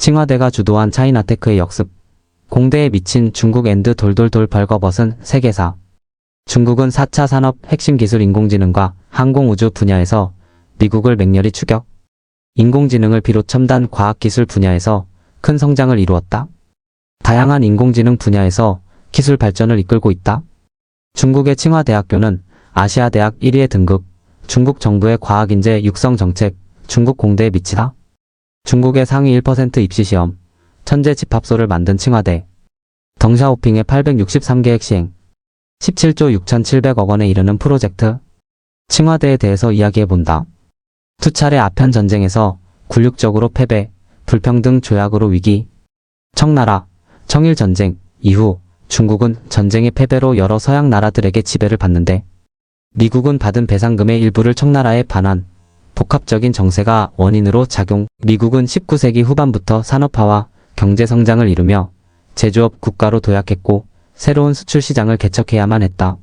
칭화대가 주도한 차이나테크의 역습. 공대에 미친 중국 앤드 돌돌돌 벌거벗은 세계사. 중국은 4차 산업 핵심 기술 인공지능과 항공우주 분야에서 미국을 맹렬히 추격. 인공지능을 비롯 첨단 과학기술 분야에서 큰 성장을 이루었다. 다양한 인공지능 분야에서 기술 발전을 이끌고 있다. 중국의 칭화대학교는 아시아 대학 1위의 등급, 중국 정부의 과학인재 육성 정책, 중국 공대에 미치다. 중국의 상위 1% 입시시험, 천재 집합소를 만든 칭화대. 덩샤오핑의 863계획 시행, 17조 6,700억 원에 이르는 프로젝트. 칭화대에 대해서 이야기해본다. 두 차례 아편 전쟁에서 굴욕적으로 패배, 불평등 조약으로 위기. 청나라, 청일 전쟁 이후 중국은 전쟁의 패배로 여러 서양 나라들에게 지배를 받는데 미국은 받은 배상금의 일부를 청나라에 반환, 복합적인 정세가 원인으로 작용. 미국은 19세기 후반부터 산업화와 경제 성장을 이루며 제조업 국가로 도약했고 새로운 수출 시장을 개척해야만 했다.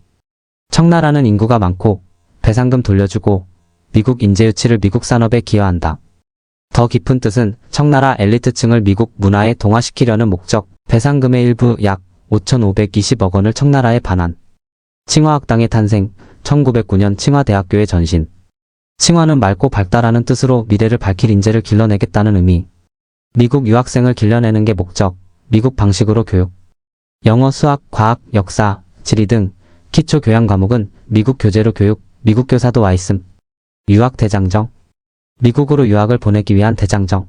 청나라는 인구가 많고 배상금 돌려주고 미국 인재 유치를 미국 산업에 기여한다. 더 깊은 뜻은 청나라 엘리트층을 미국 문화에 동화시키려는 목적. 배상금의 일부 약 5,520억 원을 청나라에 반환. 칭화학당의 탄생. 1909년 칭화대학교의 전신. 칭화는 맑고 밝다라는 뜻으로 미래를 밝힐 인재를 길러내겠다는 의미. 미국 유학생을 길러내는 게 목적. 미국 방식으로 교육. 영어, 수학, 과학, 역사, 지리 등 기초 교양 과목은 미국 교재로 교육. 미국 교사도 와 있음. 유학 대장정. 미국으로 유학을 보내기 위한 대장정.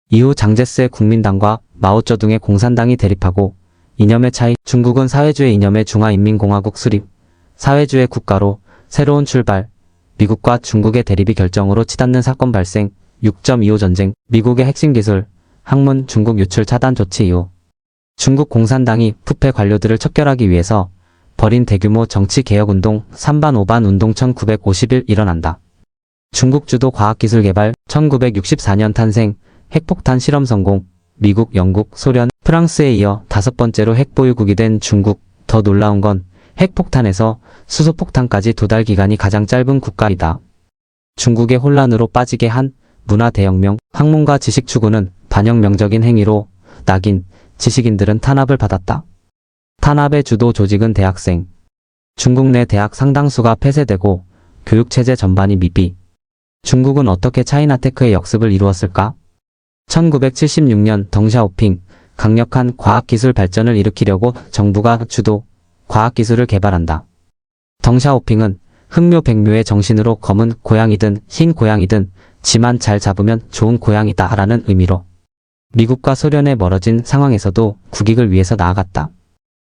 이후 장제스의 국민당과 마오쩌둥의 공산당이 대립하고 이념의 차이. 중국은 사회주의 이념의 중화인민공화국 수립. 사회주의 국가로 새로운 출발. 미국과 중국의 대립이 결정으로 치닫는 사건 발생. 6.25 전쟁. 미국의 핵심 기술, 학문 중국 유출 차단 조치 이후 중국 공산당이 부패 관료들을 척결하기 위해서 벌인 대규모 정치개혁운동 3반 5반 운동 1950일 일어난다. 중국 주도 과학기술 개발. 1964년 탄생. 핵폭탄 실험 성공. 미국, 영국, 소련, 프랑스에 이어 5번째로 핵보유국이 된 중국. 더 놀라운 건 핵폭탄에서 수소폭탄까지 도달 기간이 가장 짧은 국가이다. 중국의 혼란으로 빠지게 한 문화 대혁명. 학문과 지식 추구는 반혁명적인 행위로 낙인, 지식인들은 탄압을 받았다. 탄압의 주도 조직은 대학생. 중국 내 대학 상당수가 폐쇄되고 교육체제 전반이 미비. 중국은 어떻게 차이나테크의 역습을 이루었을까? 1976년 덩샤오핑. 강력한 과학기술 발전을 일으키려고 정부가 주도 과학기술을 개발한다. 덩샤오핑은 흑묘백묘의 정신으로 검은 고양이든 흰 고양이든 지만 잘 잡으면 좋은 고양이다 라는 의미로 미국과 소련에 멀어진 상황에서도 국익을 위해서 나아갔다.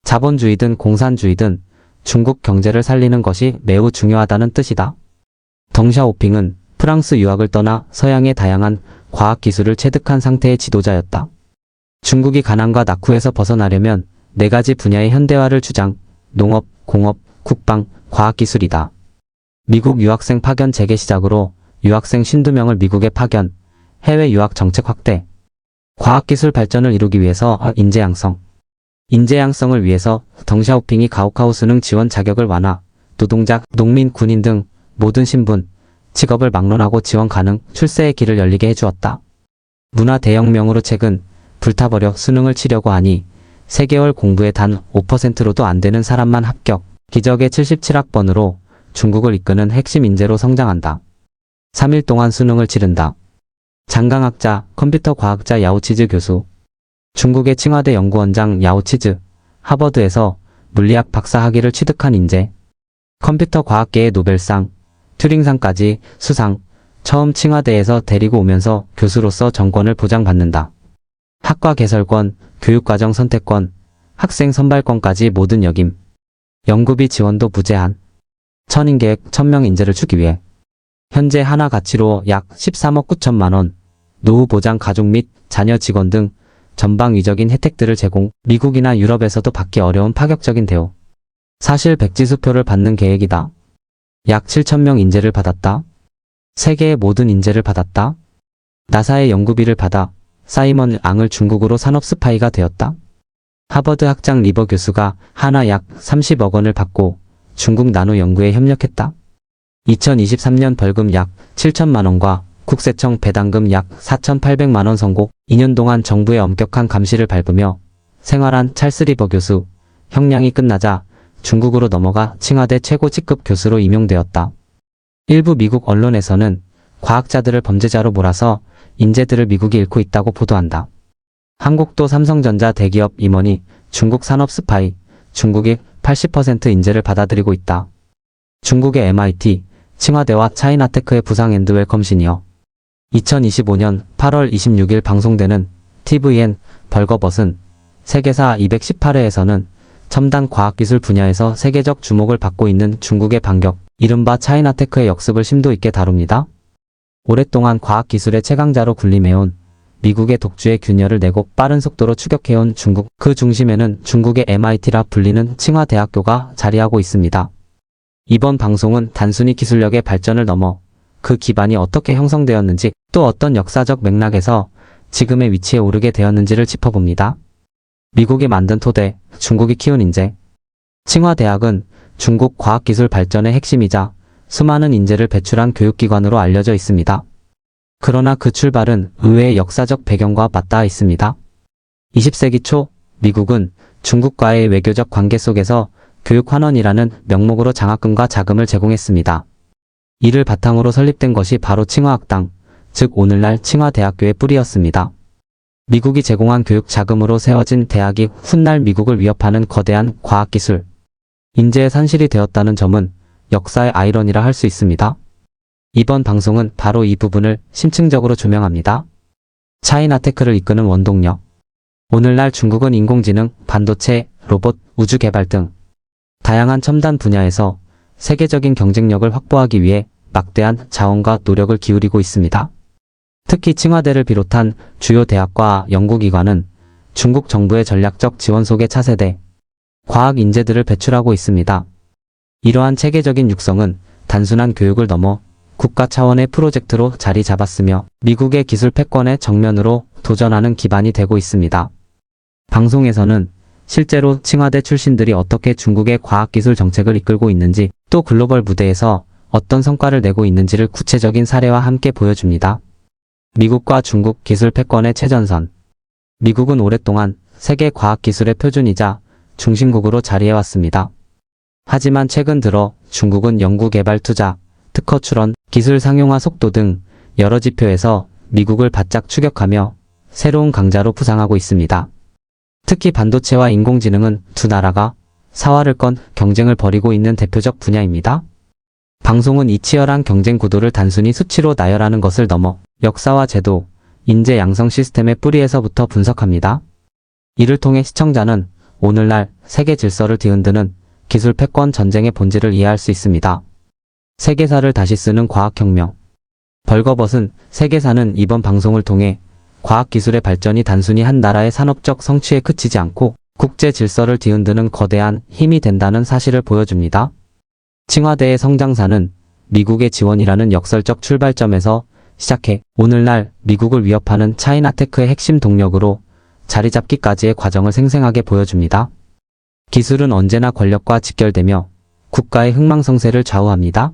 자본주의든 공산주의든 중국 경제를 살리는 것이 매우 중요하다는 뜻이다. 덩샤오핑은 프랑스 유학을 떠나 서양의 다양한 과학기술을 체득한 상태의 지도자였다. 중국이 가난과 낙후에서 벗어나려면 4가지 분야의 현대화를 주장. 농업, 공업, 국방, 과학기술이다. 미국 유학생 파견 재개 시작으로 유학생 52명을 미국에 파견. 해외 유학 정책 확대. 과학기술 발전을 이루기 위해서 인재 양성. 인재 양성을 위해서 덩샤오핑이 가오카오 수능 지원 자격을 완화. 노동자, 농민, 군인 등 모든 신분, 직업을 막론하고 지원 가능. 출세의 길을 열리게 해주었다. 문화 대혁명으로 최근 불타버려 수능을 치려고 하니 3개월 공부에 단 5%로도 안 되는 사람만 합격. 기적의 77학번으로 중국을 이끄는 핵심 인재로 성장한다. 3일 동안 수능을 치른다. 장강학자, 컴퓨터 과학자 야오치즈 교수. 중국의 칭화대 연구원장 야오치즈. 하버드에서 물리학 박사 학위를 취득한 인재. 컴퓨터 과학계의 노벨상, 튜링상까지 수상. 처음 칭화대에서 데리고 오면서 교수로서 정권을 보장받는다. 학과 개설권, 교육과정 선택권, 학생 선발권까지 모든 역임. 연구비 지원도 무제한. 천인계획 1000명 인재를 주기 위해 현재 하나 가치로 약 13억 9천만 원, 노후 보장 가족 및 자녀 직원 등 전방위적인 혜택들을 제공. 미국이나 유럽에서도 받기 어려운 파격적인 대우. 사실 백지수표를 받는 계획이다. 약 7,000명 인재를 받았다. 세계의 모든 인재를 받았다. 나사의 연구비를 받아 사이먼 앙을 중국으로 산업 스파이가 되었다. 하버드 학장 리버 교수가 하나 약 30억 원을 받고 중국 나노 연구에 협력했다. 2023년 벌금 약 7천만 원과 국세청 배당금 약 4,800만 원 선고, 2년 동안 정부의 엄격한 감시를 밟으며 생활한 찰스 리버 교수, 형량이 끝나자 중국으로 넘어가 칭화대 최고 직급 교수로 임용되었다. 일부 미국 언론에서는 과학자들을 범죄자로 몰아서 인재들을 미국이 잃고 있다고 보도한다. 한국도 삼성전자 대기업 임원이 중국 산업 스파이, 중국이 80% 인재를 받아들이고 있다. 중국의 MIT, 칭화대와 차이나테크의 부상 앤드 웰컴 시니어. 2025년 8월 26일 방송되는 TVN 벌거벗은 세계사 218회에서는 첨단 과학기술 분야에서 세계적 주목을 받고 있는 중국의 반격, 이른바 차이나테크의 역습을 심도 있게 다룹니다. 오랫동안 과학기술의 최강자로 군림해온 미국의 독주의 균열을 내고 빠른 속도로 추격해온 중국, 그 중심에는 중국의 MIT라 불리는 칭화대학교가 자리하고 있습니다. 이번 방송은 단순히 기술력의 발전을 넘어 그 기반이 어떻게 형성되었는지, 또 어떤 역사적 맥락에서 지금의 위치에 오르게 되었는지를 짚어봅니다. 미국이 만든 토대, 중국이 키운 인재. 칭화대학은 중국 과학기술 발전의 핵심이자 수많은 인재를 배출한 교육기관으로 알려져 있습니다. 그러나 그 출발은 의외의 역사적 배경과 맞닿아 있습니다. 20세기 초 미국은 중국과의 외교적 관계 속에서 교육환원이라는 명목으로 장학금과 자금을 제공했습니다. 이를 바탕으로 설립된 것이 바로 칭화학당, 즉 오늘날 칭화대학교의 뿌리였습니다. 미국이 제공한 교육 자금으로 세워진 대학이 훗날 미국을 위협하는 거대한 과학기술, 인재의 산실이 되었다는 점은 역사의 아이러니라 할 수 있습니다. 이번 방송은 바로 이 부분을 심층적으로 조명합니다. 차이나테크를 이끄는 원동력. 오늘날 중국은 인공지능, 반도체, 로봇, 우주 개발 등 다양한 첨단 분야에서 세계적인 경쟁력을 확보하기 위해 막대한 자원과 노력을 기울이고 있습니다. 특히 칭화대를 비롯한 주요 대학과 연구기관은 중국 정부의 전략적 지원 속에 차세대 과학 인재들을 배출하고 있습니다. 이러한 체계적인 육성은 단순한 교육을 넘어 국가 차원의 프로젝트로 자리 잡았으며 미국의 기술 패권에 정면으로 도전하는 기반이 되고 있습니다. 방송에서는 실제로 칭화대 출신들이 어떻게 중국의 과학기술 정책을 이끌고 있는지, 또 글로벌 무대에서 어떤 성과를 내고 있는지를 구체적인 사례와 함께 보여줍니다. 미국과 중국 기술 패권의 최전선. 미국은 오랫동안 세계 과학기술의 표준이자 중심국으로 자리해왔습니다. 하지만 최근 들어 중국은 연구개발 투자, 특허 출원, 기술 상용화 속도 등 여러 지표에서 미국을 바짝 추격하며 새로운 강자로 부상하고 있습니다. 특히 반도체와 인공지능은 두 나라가 사활을 건 경쟁을 벌이고 있는 대표적 분야입니다. 방송은 이 치열한 경쟁 구도를 단순히 수치로 나열하는 것을 넘어 역사와 제도, 인재 양성 시스템의 뿌리에서부터 분석합니다. 이를 통해 시청자는 오늘날 세계 질서를 뒤흔드는 기술 패권 전쟁의 본질을 이해할 수 있습니다. 세계사를 다시 쓰는 과학혁명. 벌거벗은 세계사는 이번 방송을 통해 과학기술의 발전이 단순히 한 나라의 산업적 성취에 그치지 않고 국제 질서를 뒤흔드는 거대한 힘이 된다는 사실을 보여줍니다. 칭화대의 성장사는 미국의 지원이라는 역설적 출발점에서 시작해 오늘날 미국을 위협하는 차이나테크의 핵심 동력으로 자리 잡기까지의 과정을 생생하게 보여줍니다. 기술은 언제나 권력과 직결되며 국가의 흥망성쇠를 좌우합니다.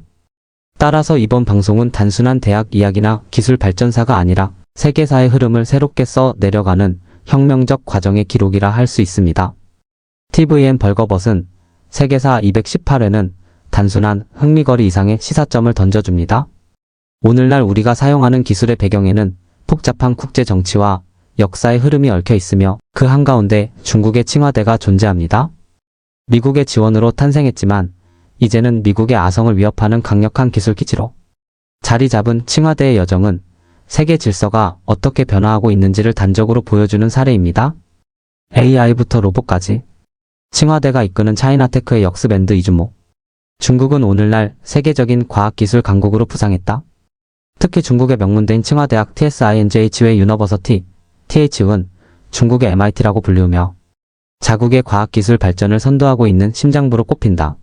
따라서 이번 방송은 단순한 대학 이야기나 기술 발전사가 아니라 세계사의 흐름을 새롭게 써 내려가는 혁명적 과정의 기록이라 할 수 있습니다. TVN 벌거벗은 세계사 218회는 단순한 흥미거리 이상의 시사점을 던져줍니다. 오늘날 우리가 사용하는 기술의 배경에는 복잡한 국제 정치와 역사의 흐름이 얽혀 있으며 그 한가운데 중국의 칭화대가 존재합니다. 미국의 지원으로 탄생했지만 이제는 미국의 아성을 위협하는 강력한 기술 기지로 자리 잡은 칭화대의 여정은 세계 질서가 어떻게 변화하고 있는지를 단적으로 보여주는 사례입니다. AI부터 로봇까지 칭화대가 이끄는 차이나테크의 역습 앤드 이주모. 중국은 오늘날 세계적인 과학기술 강국으로 부상했다. 특히 중국의 명문대인 칭화대학 TSINGH의 유니버서티, TH은 중국의 MIT라고 불리우며 자국의 과학기술 발전을 선도하고 있는 심장부로 꼽힌다.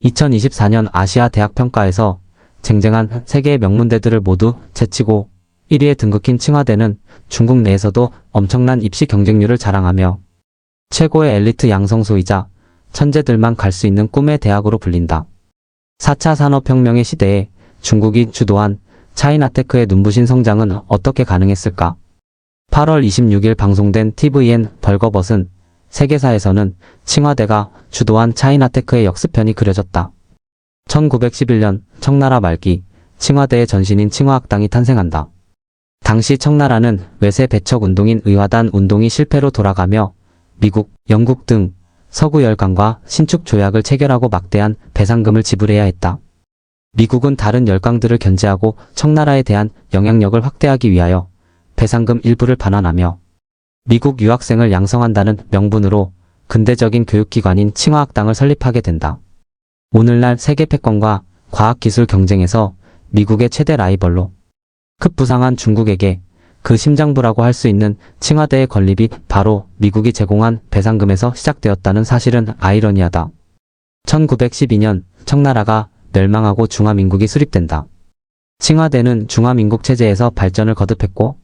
2024년 아시아 대학 평가에서 쟁쟁한 세계의 명문대들을 모두 제치고 1위에 등극한 칭화대는 중국 내에서도 엄청난 입시 경쟁률을 자랑하며 최고의 엘리트 양성소이자 천재들만 갈 수 있는 꿈의 대학으로 불린다. 4차 산업혁명의 시대에 중국이 주도한 차이나테크의 눈부신 성장은 어떻게 가능했을까? 8월 26일 방송된 TVN 벌거벗은 세계사에서는 칭화대가 주도한 차이나테크의 역습편이 그려졌다. 1911년 청나라 말기 칭화대의 전신인 칭화학당이 탄생한다. 당시 청나라는 외세 배척 운동인 의화단 운동이 실패로 돌아가며 미국, 영국 등 서구 열강과 신축 조약을 체결하고 막대한 배상금을 지불해야 했다. 미국은 다른 열강들을 견제하고 청나라에 대한 영향력을 확대하기 위하여 배상금 일부를 반환하며 미국 유학생을 양성한다는 명분으로 근대적인 교육기관인 칭화학당을 설립하게 된다. 오늘날 세계 패권과 과학기술 경쟁에서 미국의 최대 라이벌로 급부상한 중국에게 그 심장부라고 할 수 있는 칭화대의 건립이 바로 미국이 제공한 배상금에서 시작되었다는 사실은 아이러니하다. 1912년 청나라가 멸망하고 중화민국이 수립된다. 칭화대는 중화민국 체제에서 발전을 거듭했고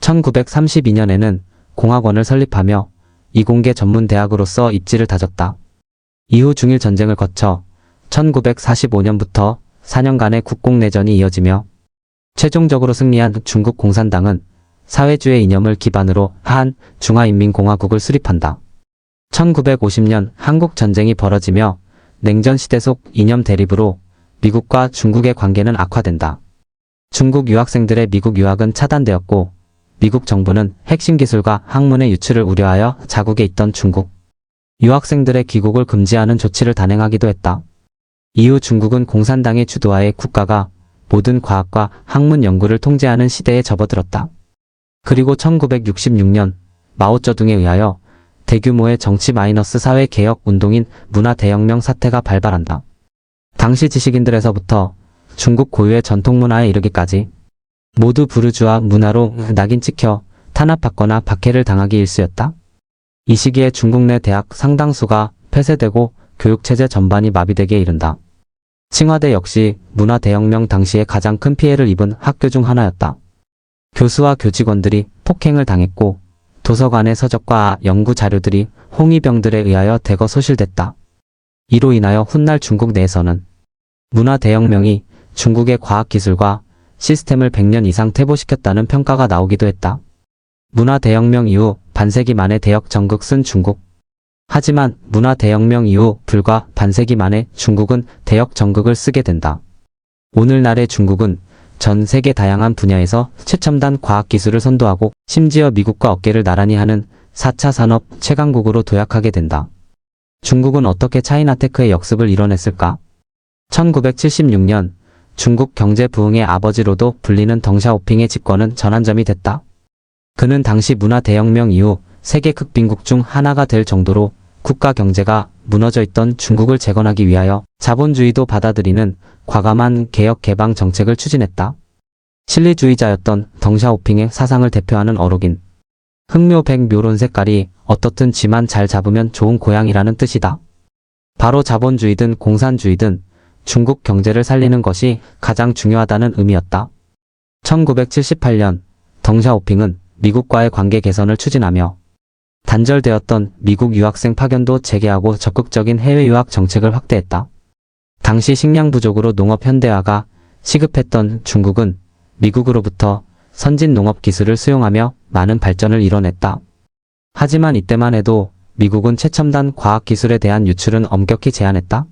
1932년에는 공학원을 설립하며 이공계 전문 대학으로서 입지를 다졌다. 이후 중일 전쟁을 거쳐 1945년부터 4년간의 국공내전이 이어지며 최종적으로 승리한 중국 공산당은 사회주의 이념을 기반으로 한 중화인민공화국을 수립한다. 1950년 한국 전쟁이 벌어지며 냉전 시대 속 이념 대립으로 미국과 중국의 관계는 악화된다. 중국 유학생들의 미국 유학은 차단되었고 미국 정부는 핵심 기술과 학문의 유출을 우려하여 자국에 있던 중국 유학생들의 귀국을 금지하는 조치를 단행하기도 했다. 이후 중국은 공산당의 주도하에 국가가 모든 과학과 학문 연구를 통제하는 시대에 접어들었다. 그리고 1966년 마오쩌둥에 의하여 대규모의 정치 사회 개혁 운동인 문화대혁명 사태가 발발한다. 당시 지식인들에서부터 중국 고유의 전통문화에 이르기까지 모두 부르주아 문화로 낙인 찍혀 탄압받거나 박해를 당하기 일쑤였다. 이 시기에 중국 내 대학 상당수가 폐쇄되고 교육체제 전반이 마비되기에 이른다. 칭화대 역시 문화대혁명 당시에 가장 큰 피해를 입은 학교 중 하나였다. 교수와 교직원들이 폭행을 당했고 도서관의 서적과 연구 자료들이 홍위병들에 의하여 대거 소실됐다. 이로 인하여 훗날 중국 내에서는 문화대혁명이 중국의 과학기술과 시스템을 100년 이상 퇴보시켰다는 평가가 나오기도 했다. 문화대혁명 이후 반세기 만에 대역 정극 쓴 중국. 하지만 문화대혁명 이후 불과 반세기 만에 중국은 대역 정극을 쓰게 된다. 오늘날의 중국은 전 세계 다양한 분야에서 최첨단 과학기술을 선도하고 심지어 미국과 어깨를 나란히 하는 4차 산업 최강국으로 도약하게 된다. 중국은 어떻게 차이나테크의 역습을 이뤄냈을까? 1976년 중국 경제 부흥의 아버지로도 불리는 덩샤오핑의 집권은 전환점이 됐다. 그는 당시 문화대혁명 이후 세계 극빈국 중 하나가 될 정도로 국가 경제가 무너져 있던 중국을 재건하기 위하여 자본주의도 받아들이는 과감한 개혁 개방 정책을 추진했다. 실리주의자였던 덩샤오핑의 사상을 대표하는 어록인 흑묘백 묘론 색깔이 어떻든 쥐만 잘 잡으면 좋은 고양이라는 뜻이다. 바로 자본주의든 공산주의든 중국 경제를 살리는 것이 가장 중요하다는 의미였다. 1978년 덩샤오핑은 미국과의 관계 개선을 추진하며 단절되었던 미국 유학생 파견도 재개하고 적극적인 해외 유학 정책을 확대했다. 당시 식량 부족으로 농업 현대화가 시급했던 중국은 미국으로부터 선진 농업 기술을 수용하며 많은 발전을 이뤄냈다. 하지만 이때만 해도 미국은 최첨단 과학기술에 대한 유출은 엄격히 제한했다.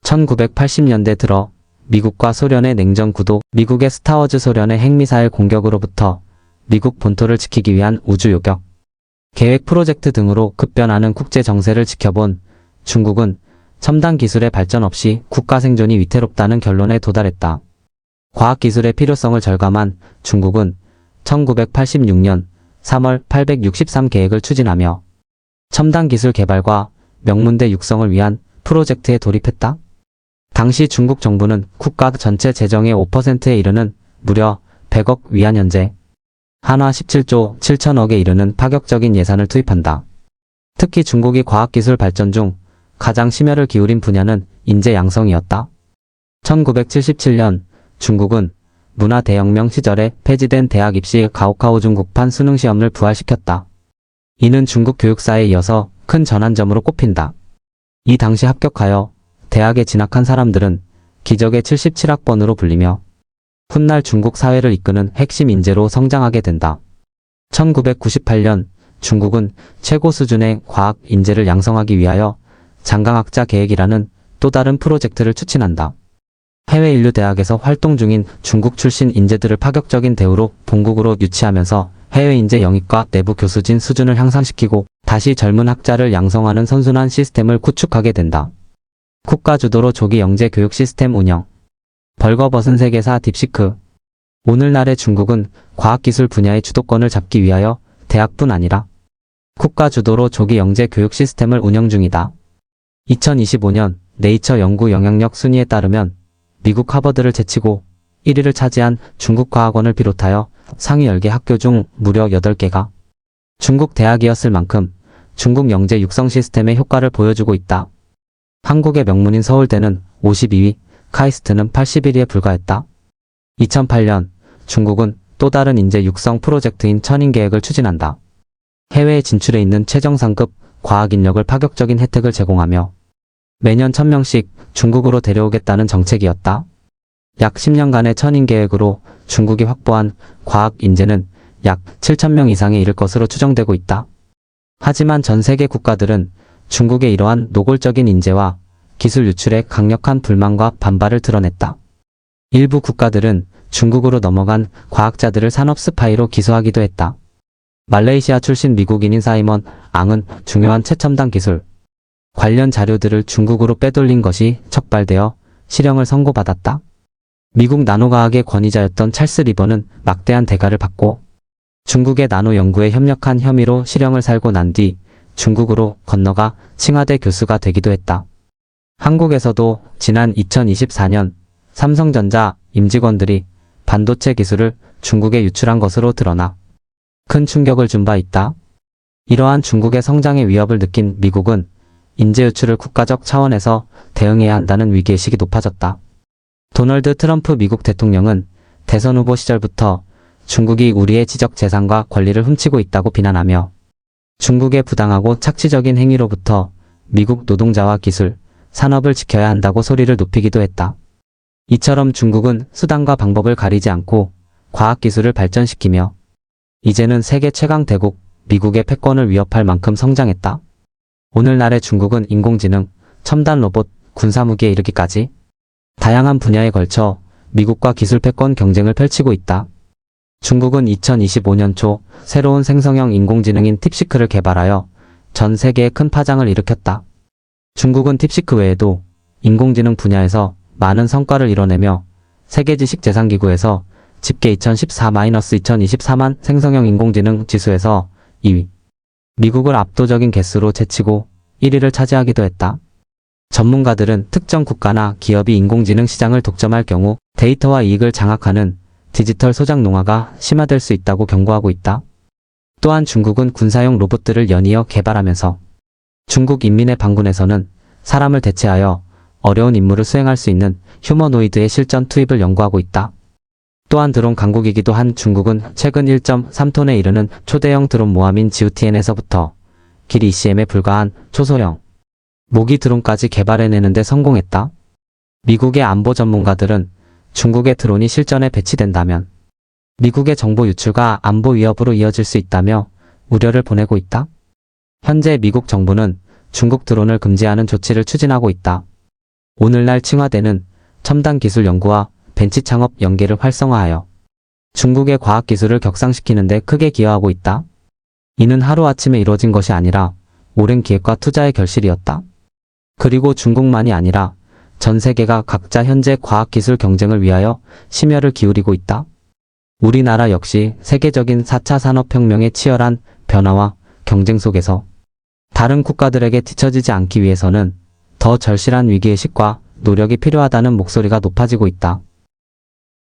1980년대 들어 미국과 소련의 냉전 구도, 미국의 스타워즈 소련의 핵미사일 공격으로부터 미국 본토를 지키기 위한 우주 요격 계획 프로젝트 등으로 급변하는 국제 정세를 지켜본 중국은 첨단 기술의 발전 없이 국가 생존이 위태롭다는 결론에 도달했다. 과학기술의 필요성을 절감한 중국은 1986년 3월 863 계획을 추진하며 첨단 기술 개발과 명문대 육성을 위한 프로젝트에 돌입했다. 당시 중국 정부는 국가 전체 재정의 5%에 이르는 무려 100억 위안 현재 한화 17조 7천억에 이르는 파격적인 예산을 투입한다. 특히 중국이 과학기술 발전 중 가장 심혈을 기울인 분야는 인재 양성이었다. 1977년 중국은 문화대혁명 시절에 폐지된 대학 입시 가오카오 중국판 수능시험을 부활시켰다. 이는 중국 교육사에 이어서 큰 전환점으로 꼽힌다. 이 당시 합격하여 대학에 진학한 사람들은 기적의 77학번으로 불리며 훗날 중국 사회를 이끄는 핵심 인재로 성장하게 된다. 1998년 중국은 최고 수준의 과학 인재를 양성하기 위하여 장강학자 계획이라는 또 다른 프로젝트를 추진한다. 해외 인류 대학에서 활동 중인 중국 출신 인재들을 파격적인 대우로 본국으로 유치하면서 해외 인재 영입과 내부 교수진 수준을 향상시키고 다시 젊은 학자를 양성하는 선순환 시스템을 구축하게 된다. 국가 주도로 조기 영재 교육 시스템 운영. 벌거벗은 세계사 딥시크. 오늘날의 중국은 과학기술 분야의 주도권을 잡기 위하여 대학뿐 아니라 국가 주도로 조기 영재 교육 시스템을 운영 중이다. 2025년 네이처 연구 영향력 순위에 따르면 미국 하버드를 제치고 1위를 차지한 중국 과학원을 비롯하여 상위 10개 학교 중 무려 8개가 중국 대학이었을 만큼 중국 영재 육성 시스템의 효과를 보여주고 있다. 한국의 명문인 서울대는 52위, 카이스트는 81위에 불과했다. 2008년 중국은 또 다른 인재 육성 프로젝트인 천인 계획을 추진한다. 해외에 진출해 있는 최정상급 과학 인력을 파격적인 혜택을 제공하며 매년 1000명씩 중국으로 데려오겠다는 정책이었다. 약 10년간의 천인 계획으로 중국이 확보한 과학 인재는 약 7000명 이상에 이를 것으로 추정되고 있다. 하지만 전 세계 국가들은 중국의 이러한 노골적인 인재와 기술 유출에 강력한 불만과 반발을 드러냈다. 일부 국가들은 중국으로 넘어간 과학자들을 산업 스파이로 기소하기도 했다. 말레이시아 출신 미국인인 사이먼 앙은 중요한 최첨단 기술 관련 자료들을 중국으로 빼돌린 것이 척발되어 실형을 선고받았다. 미국 나노과학의 권위자였던 찰스 리버는 막대한 대가를 받고 중국의 나노 연구에 협력한 혐의로 실형을 살고 난 뒤 중국으로 건너가 칭화대 교수가 되기도 했다. 한국에서도 지난 2024년 삼성전자 임직원들이 반도체 기술을 중국에 유출한 것으로 드러나 큰 충격을 준 바 있다. 이러한 중국의 성장의 위협을 느낀 미국은 인재 유출을 국가적 차원에서 대응해야 한다는 위기의식이 높아졌다. 도널드 트럼프 미국 대통령은 대선 후보 시절부터 중국이 우리의 지적 재산과 권리를 훔치고 있다고 비난하며 중국의 부당하고 착취적인 행위로부터 미국 노동자와 기술, 산업을 지켜야 한다고 소리를 높이기도 했다. 이처럼 중국은 수단과 방법을 가리지 않고 과학기술을 발전시키며 이제는 세계 최강 대국 미국의 패권을 위협할 만큼 성장했다. 오늘날의 중국은 인공지능, 첨단 로봇, 군사무기에 이르기까지 다양한 분야에 걸쳐 미국과 기술 패권 경쟁을 펼치고 있다. 중국은 2025년 초 새로운 생성형 인공지능인 딥시크를 개발하여 전 세계에 큰 파장을 일으켰다. 중국은 딥시크 외에도 인공지능 분야에서 많은 성과를 이뤄내며 세계지식재산기구에서 집계 2014-2024만 생성형 인공지능 지수에서 2위, 미국을 압도적인 개수로 제치고 1위를 차지하기도 했다. 전문가들은 특정 국가나 기업이 인공지능 시장을 독점할 경우 데이터와 이익을 장악하는 디지털 소장 농화가 심화될 수 있다고 경고하고 있다. 또한 중국은 군사용 로봇들을 연이어 개발하면서 중국 인민의 반군에서는 사람을 대체하여 어려운 임무를 수행할 수 있는 휴머노이드의 실전 투입을 연구하고 있다. 또한 드론 강국이기도 한 중국은 최근 1.3톤에 이르는 초대형 드론 모함인 GUTN에서부터 길이 2cm에 불과한 초소형 모기 드론까지 개발해내는 데 성공했다. 미국의 안보 전문가들은 중국의 드론이 실전에 배치된다면 미국의 정보 유출과 안보 위협으로 이어질 수 있다며 우려를 보내고 있다. 현재 미국 정부는 중국 드론을 금지하는 조치를 추진하고 있다. 오늘날 칭화대는 첨단 기술 연구와 벤치 창업 연계를 활성화하여 중국의 과학기술을 격상시키는 데 크게 기여하고 있다. 이는 하루아침에 이루어진 것이 아니라 오랜 기획과 투자의 결실이었다. 그리고 중국만이 아니라 전 세계가 각자 현재 과학기술 경쟁을 위하여 심혈을 기울이고 있다. 우리나라 역시 세계적인 4차 산업혁명의 치열한 변화와 경쟁 속에서 다른 국가들에게 뒤처지지 않기 위해서는 더 절실한 위기의식과 노력이 필요하다는 목소리가 높아지고 있다.